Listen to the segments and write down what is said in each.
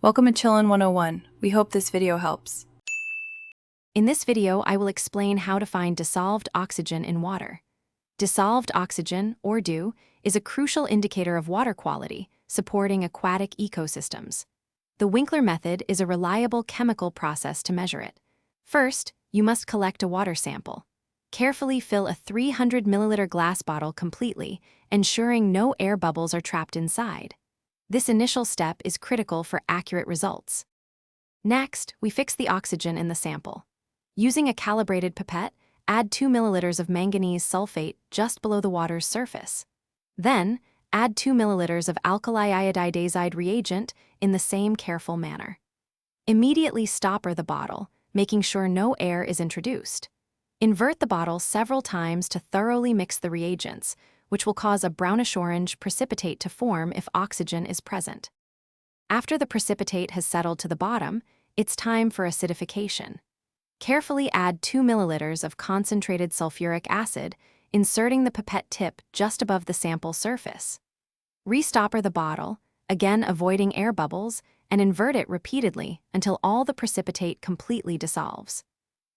Welcome to Chillin' 101. We hope this video helps. In this video, I will explain how to find dissolved oxygen in water. Dissolved oxygen, or DO, is a crucial indicator of water quality, supporting aquatic ecosystems. The Winkler method is a reliable chemical process to measure it. First, you must collect a water sample. Carefully fill a 300 milliliter glass bottle completely, ensuring no air bubbles are trapped inside. This initial step is critical for accurate results. Next, we fix the oxygen in the sample. Using a calibrated pipette, add 2 milliliters of manganese sulfate just below the water's surface. Then, add 2 milliliters of alkali iodidazide reagent in the same careful manner. Immediately stopper the bottle, making sure no air is introduced. Invert the bottle several times to thoroughly mix the reagents, which will cause a brownish-orange precipitate to form if oxygen is present. After the precipitate has settled to the bottom, it's time for acidification. Carefully add 2 milliliters of concentrated sulfuric acid, inserting the pipette tip just above the sample surface. Restopper the bottle, again avoiding air bubbles, and invert it repeatedly until all the precipitate completely dissolves.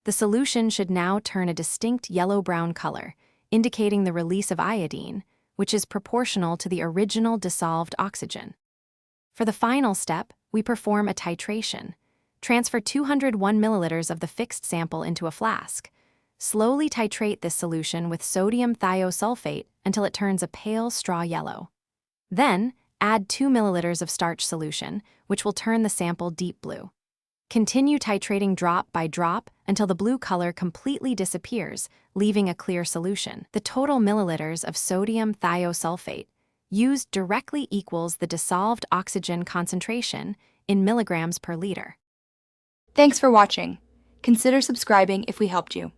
The solution should now turn a distinct yellow-brown color, indicating the release of iodine, which is proportional to the original dissolved oxygen. For the final step, we perform a titration. Transfer 201 milliliters of the fixed sample into a flask. Slowly titrate this solution with sodium thiosulfate until it turns a pale straw yellow. Then, add 2 milliliters of starch solution, which will turn the sample deep blue. Continue titrating drop by drop until the blue color completely disappears, leaving a clear solution. The total milliliters of sodium thiosulfate used directly equals the dissolved oxygen concentration in milligrams per liter. Thanks for watching. Consider subscribing if we helped you.